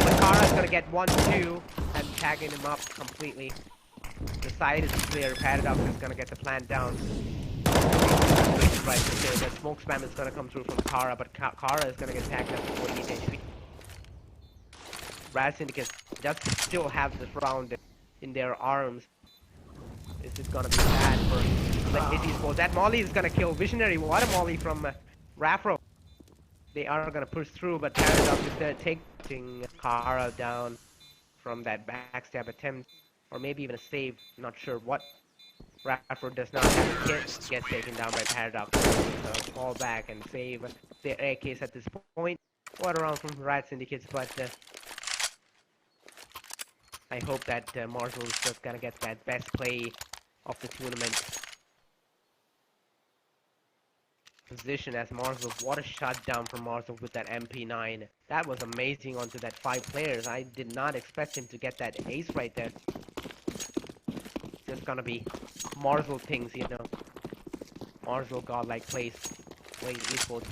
Makara is gonna get 1, 2, and tagging him up completely. The side is clear. Paradox is gonna get the plant down. Right there. The smoke spam is gonna come through from Kara, but Kara is gonna get tagged up for 48 HP. Rad Syndicate just still have this round in their arms. This is gonna be bad for Blaze Esports. That Molly is gonna kill Visionary. What a Molly from Rafro. They are gonna push through, but Paradox is there taking Kara down from that backstab attempt, or maybe even a save. Not sure what. Radford does not have a kit, gets taken down by Paradox. So fall back and save their air case at this point. What around from Rat Syndicates, but I hope that Marvel is just gonna get that best play of the tournament position as Marvel. What a shutdown from Marvel with that MP9. That was amazing onto that 5 players. I did not expect him to get that ace right there. Just gonna be Marvel things, you know. Marvel godlike plays esports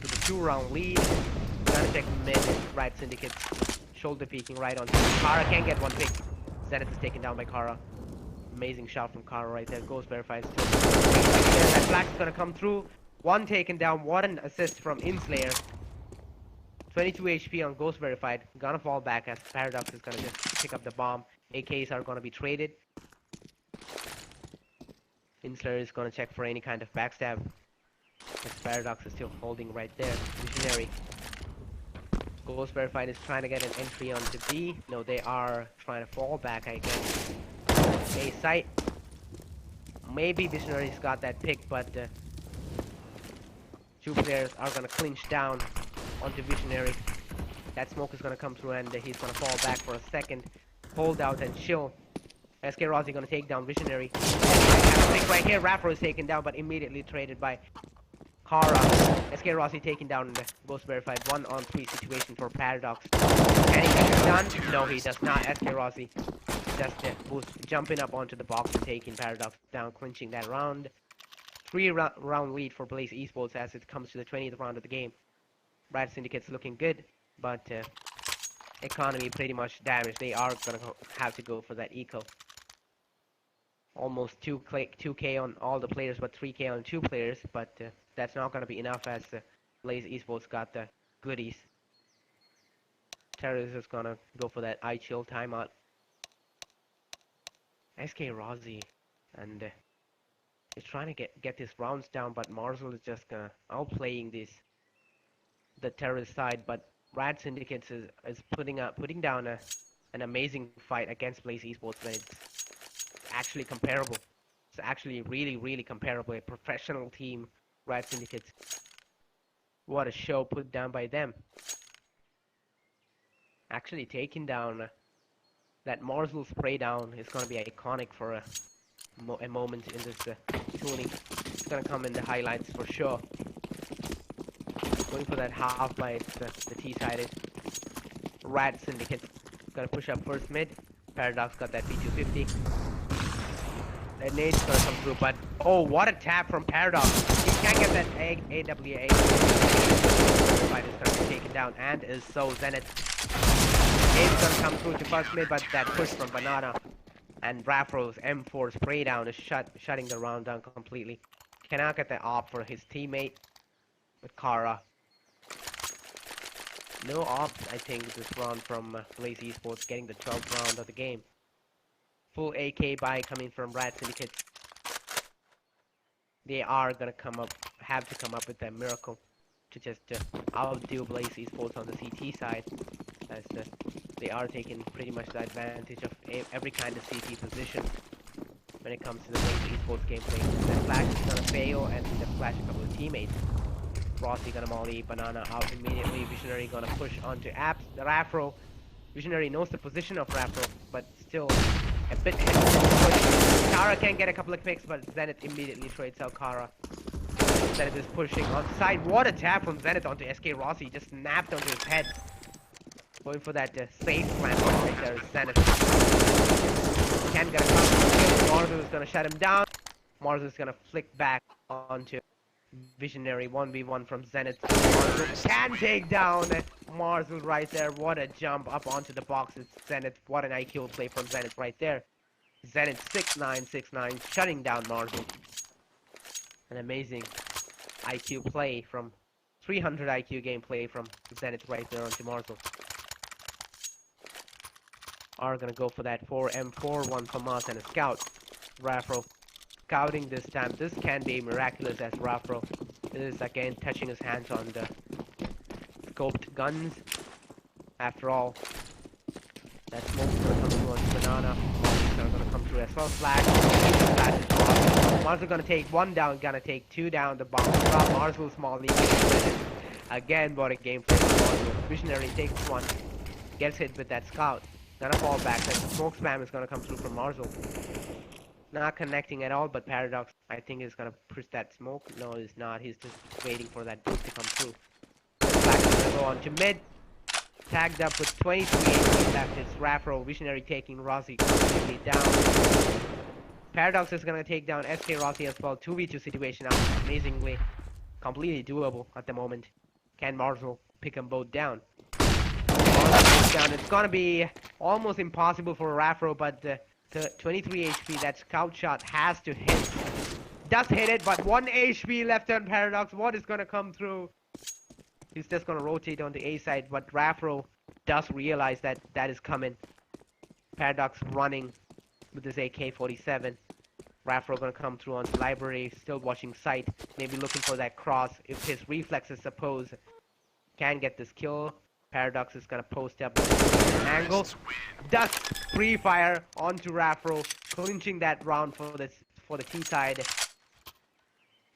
with a 2-round lead. Gonna check mid, right Syndicate. Shoulder peeking right on. Kara can get one pick. Zenith is taken down by Kara. Amazing shot from Kara right there. Ghost verified still. That flash is gonna come through. One taken down. What an assist from Inslayer. 22 HP on Ghost verified. Gonna fall back as Paradox is gonna just pick up the bomb. AKs are gonna be traded. Inslayer is gonna check for any kind of backstab. This Paradox is still holding right there. Visionary. Ghost verified is trying to get an entry onto B. No, they are trying to fall back, I guess. A site. Maybe Visionary's got that pick, but 2 players are gonna clinch down onto Visionary. That smoke is gonna come through and he's gonna fall back for a second. Hold out and chill. SK Rossi gonna take down Visionary. Pick right here. Raffro is taken down, but immediately traded by Kara. SK Rossi taken down the Ghost verified 1-on-3 situation for Paradox. Can he get it done? No, he does not. SK Rossi just jumping up onto the box and taking Paradox down, clinching that round. 3-round lead for Blaze Esports as it comes to the 20th round of the game. Rat Syndicate's looking good, but economy pretty much damaged. They are gonna have to go for that eco. Almost 2k on all the players, but 3k on 2 players, but that's not gonna be enough as Blaze Esports got the goodies. Terrorist is gonna go for that iChill timeout. SK Rossi and is trying to get his rounds down, but Marzel is just outplaying the terrorist side. But Rad Syndicates is putting down an amazing fight against Blaze Esports when it's actually comparable. It's actually really comparable. A professional team, Rad Syndicates. What a show put down by them. Actually taking down that Marzel spray down is going to be iconic for a moment in this tuning. It's going to come in the highlights for sure. Going for that half by the T-sided. Rad Syndicate going to push up first mid. Paradox got that P250. That nade's going to come through, but oh, what a tap from Paradox. He can't get that AWA. Fight is going to be taken down, and is so Zenith. Nade's going to come through to first mid, but that push from Banana and Raffro's M4 spray down is shutting the round down completely. Cannot get the op for his teammate with Kara. No ops, I think, this round from Blaze Esports, getting the 12th round of the game. Full AK buy coming from Rad Syndicate. They are gonna have to come up with a miracle to just outdo Blaze Esports on the CT side, as they are taking pretty much the advantage of every kind of CT position when it comes to the Blaze Esports gameplay. That flash is gonna fail, and the flash a couple of teammates. Rossi gonna molly, Banana out immediately. Visionary gonna push onto Apps. Raffro. Visionary knows the position of Raffro, but still a bit hesitant. Kara can get a couple of picks, but Zenith immediately trades out Kara. Zenith is pushing on the side. What a tap from Zenith onto SK Rossi. Just snapped onto his head. Going for that safe plant right there is Zenith. Can get a couple. Marzu is gonna shut him down. Marzu is gonna flick back onto Visionary. 1v1 from Zenith. Marzu can take down Marzu right there. What a jump up onto the box. It's Zenith. What an IQ play from Zenith right there. Zenith 6-9, shutting down Marzu. An amazing IQ play from 300 IQ gameplay from Zenith right there onto Marzu. Are gonna go for that 4M4, 1 FAMAS and a scout. Raffro scouting this time. This can be miraculous as Raffro This is again touching his hands on the scoped guns. After all, that smoke's gonna come through on Banana. It's gonna come through as well. Flash is Marzel. Marzel gonna take one down, gonna take two down. The bomb drop. Marzel Smalley. Again, what a game for Marzel. Visionary takes one, gets hit with that scout. Gonna fall back. That smoke spam is gonna come through from Marzel. Not connecting at all, but Paradox, I think, is gonna push that smoke. No, he's not. He's just waiting for that boost to come through. Flash is gonna go on to mid. Tagged up with 23 HP left. It's Rafro. Visionary taking Rossi completely down. Paradox is gonna take down SK Rossi as well. 2v2 situation now. Amazingly, completely doable at the moment. Can Marzel pick them both down? Marzel down. It's gonna be almost impossible for Rafro, but the 23 HP, that scout shot has to hit. Does hit it, but 1 HP left on Paradox. What is gonna come through? He's just gonna rotate on the A side, but Rafro does realize that that is coming. Paradox running with his AK-47. Rafro gonna come through on the library, still watching sight, maybe looking for that cross. If his reflexes, suppose, can get this kill, Paradox is gonna post up angle. Does free fire onto Rafro, clinching that round for the T side.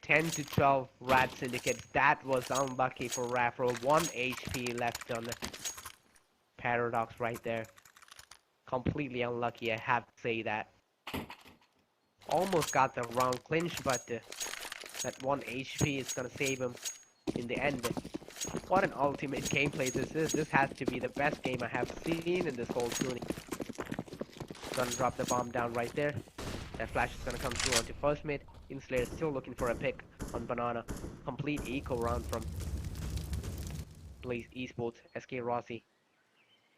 10 to 12 Rad Syndicates. That was unlucky for Rafro. 1 HP left on the Paradox right there. Completely unlucky, I have to say that. Almost got the round clinched, but that 1 HP is gonna save him in the end. What an ultimate gameplay this is. This has to be the best game I have seen in this whole tourney. Gonna drop the bomb down right there. That flash is gonna come through onto first mid. Inslayer still looking for a pick on Banana. Complete eco round from Blaze Esports. SK Rossi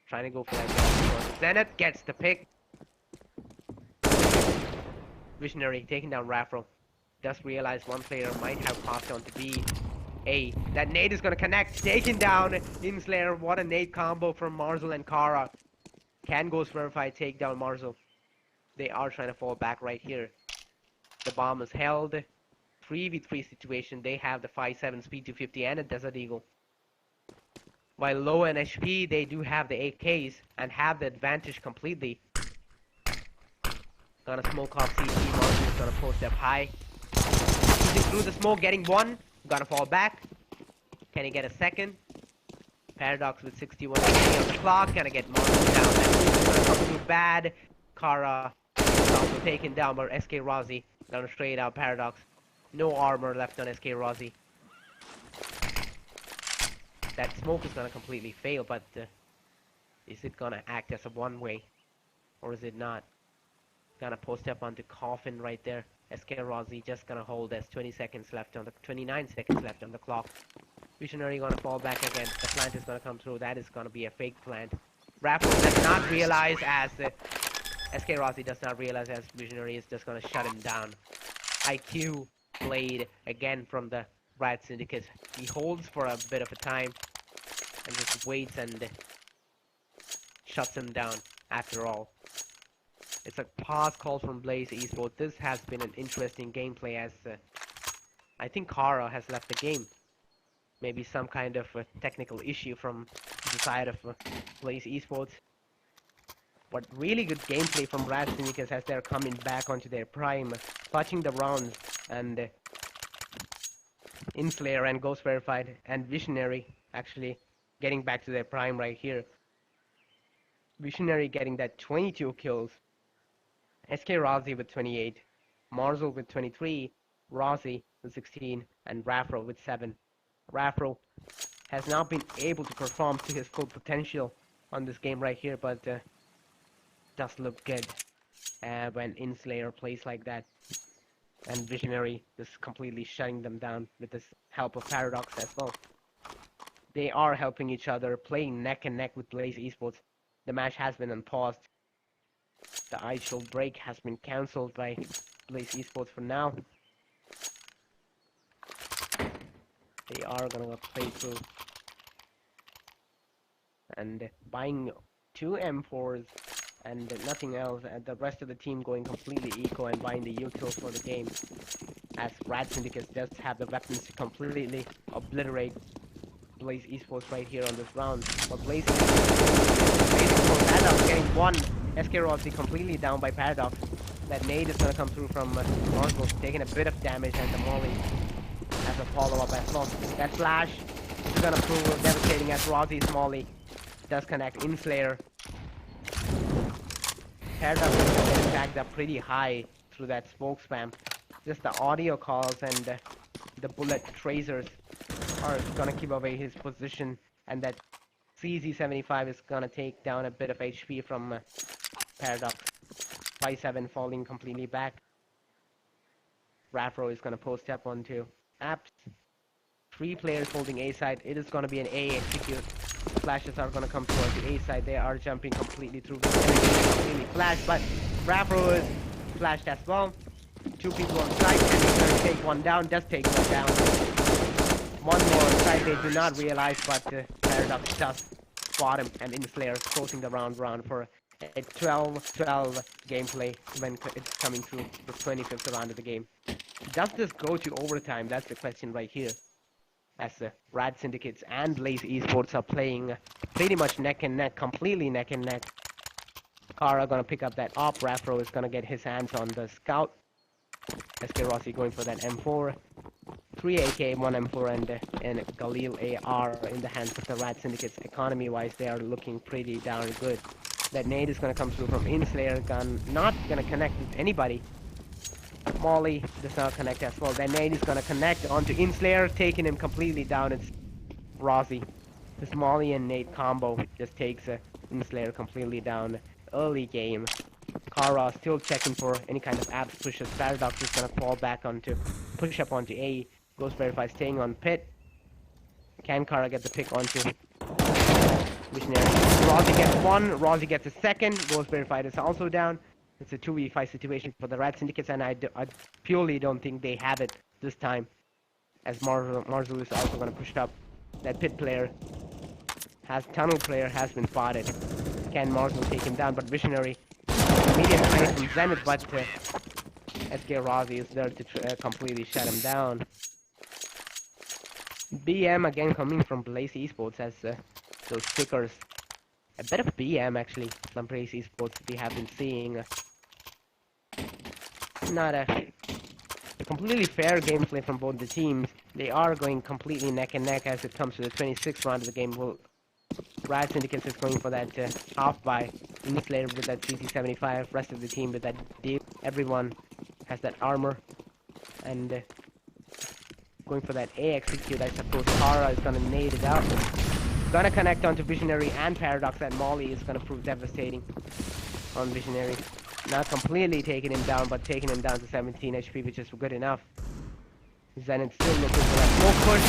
trying to go for that. Zenith gets the pick. Visionary taking down Rafro. Does realize one player might have passed on to B. A. That nade is gonna connect. Taken down Inslayer. What a nade combo from Marzel and Kara. Can Ghost Verify take down Marzel? They are trying to fall back right here. The bomb is held. 3v3 situation. They have the 5.7 speed 250 and a Desert Eagle. While low in HP, they do have the AKs and have the advantage completely. Gonna smoke off CT. Marzel is gonna post up high. Shooting through the smoke, getting one. Gonna fall back. Can he get a second? Paradox with 61 HP on the clock. Gonna get Marzel down. That's gonna come through bad. Kara also taken down by SK Rossi. Gonna straight out Paradox. No armor left on SK Rossi. That smoke is gonna completely fail, but is it gonna act as a one-way? Or is it not? Gonna post up onto Coffin right there. SK Rossi just gonna hold. There's 20 seconds left on the 29 seconds left on the clock. Visionary gonna fall back again. The plant is gonna come through. That is gonna be a fake plant. Rafro does not realize as SK Rossi does not realize as Visionary is just gonna shut him down. IQ played again from the Rad Syndicate. He holds for a bit of a time and just waits and shuts him down after all. It's a pause call from Blaze Esports. This has been an interesting gameplay as I think Kara has left the game. Maybe some kind of a technical issue from the side of Blaze Esports. But really good gameplay from Rad Syndicate as they're coming back onto their prime, clutching the rounds, and Inslayer and Ghost Verified and Visionary actually getting back to their prime right here. Visionary getting that 22 kills. SK Rossi with 28, Marzel with 23, Rossi with 16, and Rafro with 7. Rafro has not been able to perform to his full potential on this game right here, but does look good when Inslayer plays like that. And Visionary is completely shutting them down with the help of Paradox as well. They are helping each other, playing neck and neck with Blaze Esports. The match has been unpaused. The Ice Shield break has been cancelled by Blaze Esports for now. They are gonna play through. And buying 2 M4s and nothing else. And the rest of the team going completely eco and buying the util for the game. As Rad Syndicates does have the weapons to completely obliterate Blaze Esports right here on this round. But Blaze Esports, Paradox getting one. SK Rossi completely down by Paradox. That nade is gonna come through from Marco, taking a bit of damage, and the Molly as a follow-up as well. That flash is gonna prove devastating as Rossi's Molly does connect in Slayer. Paradox is getting tagged up pretty high through that smoke spam. Just the audio calls and the bullet tracers are gonna keep away his position, and that CZ75 is gonna take down a bit of HP from Paradox. 5-7 falling completely back. Rafro is gonna post up onto Apps. 3 players holding A side. It is gonna be an A execute. Flashes are gonna come towards the A side. They are jumping completely through. Completely flashed, but Rafro is flashed as well. 2 people on site, and he's gonna take one down. Does take one down. One more on site. They do not realize, but Paradox does spot him, and Inslayer closing the round for a 12-12 gameplay when it's coming through the 25th round of the game. Does this go to overtime? That's the question right here. As the Rad Syndicates and Blaze Esports are playing pretty much neck and neck, completely neck and neck. Kara gonna pick up that op. Rafro is gonna get his hands on the scout. SK Rossi going for that M4. 3 AK, 1 M4, and Galil AR in the hands of the Rad Syndicates. Economy-wise, they are looking pretty darn good. That nade is gonna come through from Inslayer gun, not gonna connect with anybody. Molly does not connect as well. That nade is gonna connect onto Inslayer, taking him completely down. It's Rossi. This Molly and nade combo just takes Inslayer completely down early game. Kara still checking for any kind of abs pushes. Paradox is gonna fall back onto, push up onto A. Ghost Verify staying on pit. Can Kara get the pick onto Visionary? Rossi gets one, Rossi gets a second. Ghost Verified is also down. It's a 2v5 situation for the Rad Syndicates, and I purely don't think they have it this time. As Marzul is also gonna push up. That pit player tunnel player has been spotted. Can Marzul take him down? But Visionary immediate trade from Zenith, but SK Rossi is there to completely shut him down. BM again coming from Blaze Esports as those stickers. A bit of BM actually from Blaze Esports we have been seeing. Not a completely fair gameplay from both the teams. They are going completely neck and neck as it comes to the 26th round of the game. Well, Rad Syndicates is going for that half buy. Inslayer with that CC75, rest of the team with that deep. Everyone has that armor. And going for that A execute, I suppose Kara is gonna nade it out. Gonna connect onto Visionary and Paradox, and Molly is gonna prove devastating on Visionary. Not completely taking him down, but taking him down to 17 HP, which is good enough. Zenith still looking for that smoke push.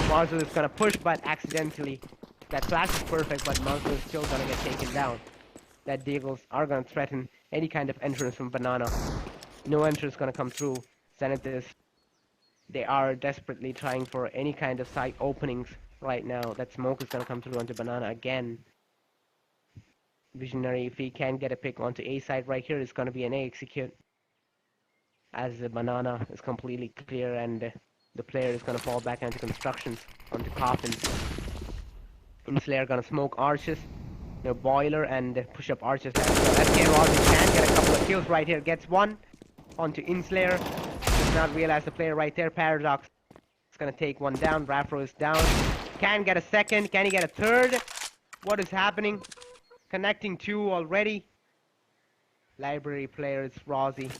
Marzul is gonna push, but accidentally. That flash is perfect, but Marzul is still gonna get taken down. That Deagles are gonna threaten any kind of entrance from Banana. No entrance gonna come through. Zenith is... They are desperately trying for any kind of side openings right now. That smoke is gonna come through onto Banana again. Visionary, if he can get a pick onto A side right here, it's gonna be an A execute. As the Banana is completely clear, and the player is gonna fall back into constructions, onto coffins. Inslayer gonna smoke arches, boiler, and push up arches. SK Rossi can get a couple of kills right here. Gets one onto Inslayer. Does not realize the player right there. Paradox is gonna take one down. Rafro is down. Can get a second. Can he get a third? What is happening? Connecting two already. Library player is Rossi.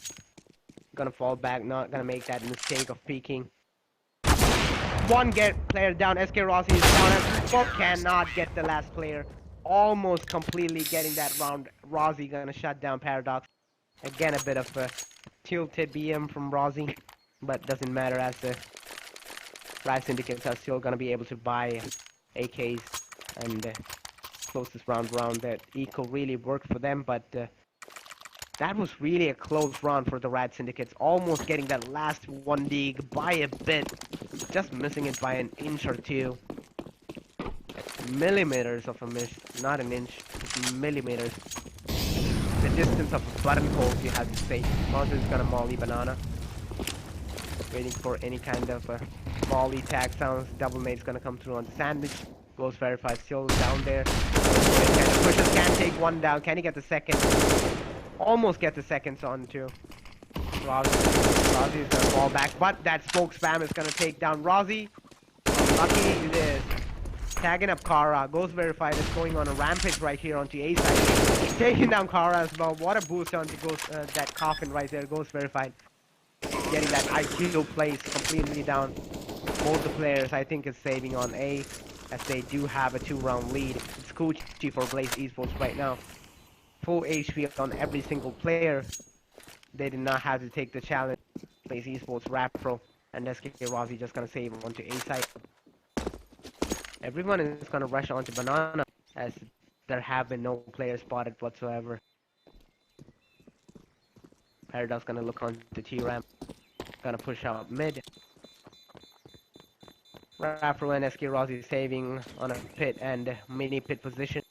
Gonna fall back. Not gonna make that mistake of peeking. One player down. SK Rossi is down. And Spock cannot get the last player. Almost completely getting that round. Rossi gonna shut down Paradox. Again, a bit of a tilted BM from Rossi, but doesn't matter as the Rad Syndicates are still gonna be able to buy AKs and close this round. That eco really worked for them, but that was really a close round for the Rad Syndicates. Almost getting that last one dig by a bit, just missing it by an inch or two. Millimeters of a miss, not an inch, millimeters. distance of a buttonhole, you have to say. Marzel is gonna molly banana. Waiting for any kind of molly tag sounds. Double nade's gonna come through on the sandwich. Ghost verified still down there. Pushes, can take one down. Can he get the second? Almost get the seconds on too. Rozzy is gonna fall back, but that smoke spam is gonna take down Rozzy. Lucky it is. Tagging up Kara. Ghost verified is going on a rampage right here onto A side. Taking down Kara as well. What a boost onto Ghost, that coffin right there. Ghost verified. Getting that IQ place completely down. Both the players I think is saving on A, as they do have a 2-round lead. It's Coochie for Blaze Esports right now. Full HP on every single player. They did not have to take the challenge. Blaze Esports, Rap Pro, and SK Rozzy just gonna save onto A side. Everyone is gonna rush onto banana, as there have been no players spotted whatsoever. Paradox gonna look on the T-ramp. Gonna push out mid. Rapro and SK Rozzy saving on a pit and mini pit position.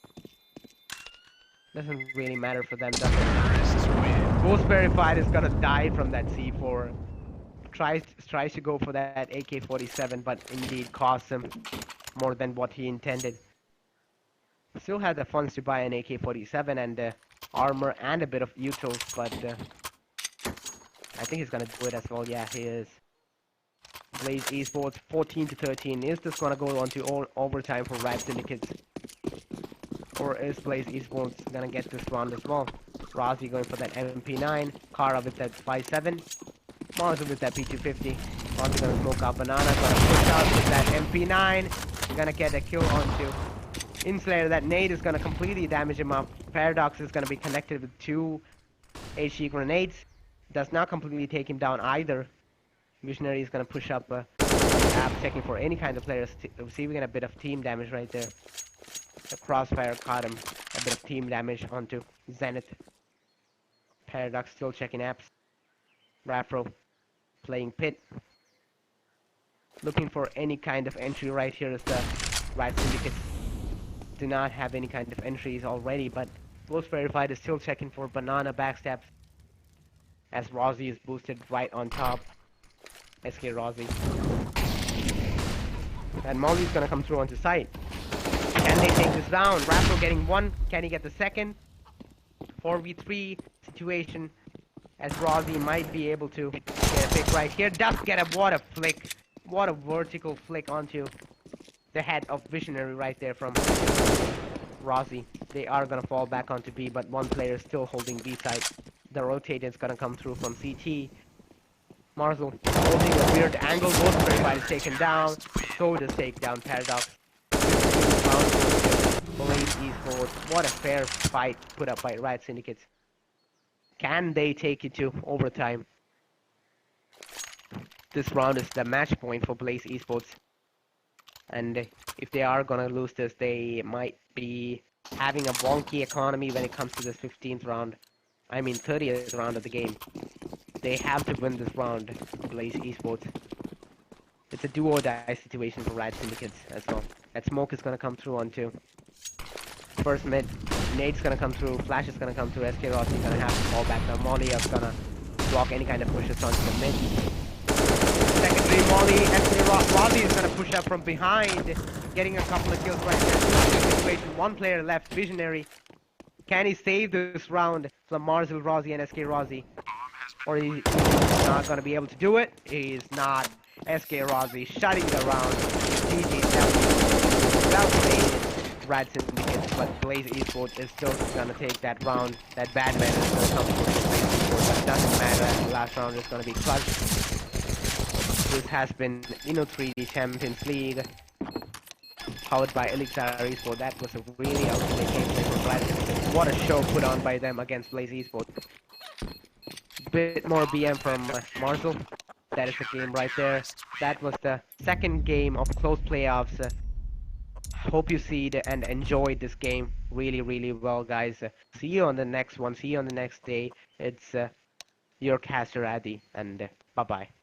Doesn't really matter for them, does it? Ghost verified is gonna die from that C4. Tries to go for that AK-47, but indeed costs him more than what he intended. Still had the funds to buy an AK-47 and armor and a bit of utils, but I think he's gonna do it as well. Yeah, he is. Blaze Esports 14-13. Is this gonna go on to overtime for Rad Syndicates? Or is Blaze Esports gonna get this round as well? Rozzy going for that MP9. Kara with that 5.7. Marzel with that P250. Rozzy gonna smoke out banana. Gonna push out with that MP9. Gonna get a kill onto Inslayer. That nade is gonna completely damage him up. Paradox is gonna be connected with 2 HE grenades. Does not completely take him down either. Visionary is gonna push up app, checking for any kind of players, receiving a bit of team damage right there. The crossfire caught him. A bit of team damage onto Zenith. Paradox still checking apps. Rapro playing pit. Looking for any kind of entry right here as the Rad Syndicates do not have any kind of entries already, but Ghost verified is still checking for banana backstabs as Rozzy is boosted right on top. SK Rozzy. And Molly's gonna come through onto site. Can they take this round? Rapro getting one. Can he get the second? 4v3 situation as Rozzy might be able to get a pick right here. Does get a what a flick. What a vertical flick onto the head of Visionary right there from Rozzy. They are gonna fall back onto B, but one player is still holding B side. The rotate is gonna come through from CT. Marzel holding a weird angle. Ghost verified is taken down. So does take down Paradox. Blaze Esports. What a fair fight put up by Riot Syndicates. Can they take it to overtime? This round is the match point for Blaze Esports. And if they are gonna lose this, they might be having a wonky economy when it comes to this 15th round. I mean 30th round of the game. They have to win this round, Blaze Esports. It's a do or die situation for Riot Syndicates as well. That smoke is gonna come through onto first mid. Nade's gonna come through, Flash is gonna come through, SK Rozzy is gonna have to fall back. Now Molly is gonna block any kind of pushes onto the mid. Secondary Molly, SK Rozzy is gonna push up from behind, getting a couple of kills right there. Situation, one player left, Visionary. Can he save this round from Marzel Rozzy and SK Rozzy? Or he's not gonna be able to do it? He's not. SK Rozzy shutting the round. GG, that was Rad Syndicates, but Blaze Esports is still gonna take that round. That bad man is gonna come through Blaze Esports, but it doesn't matter. The last round is gonna be clutch. This has been Inno3D Champions League, powered by Elixir Esports. That was a really outstanding gameplay for Rad Syndicates. What a show put on by them against Blaze Esports. Bit more BM from Marzel. That is the game right there. That was the second game of close playoffs. Hope you see it and enjoyed this game really well, guys. See you on the next one. See you on the next day. It's your caster Adi, and bye bye.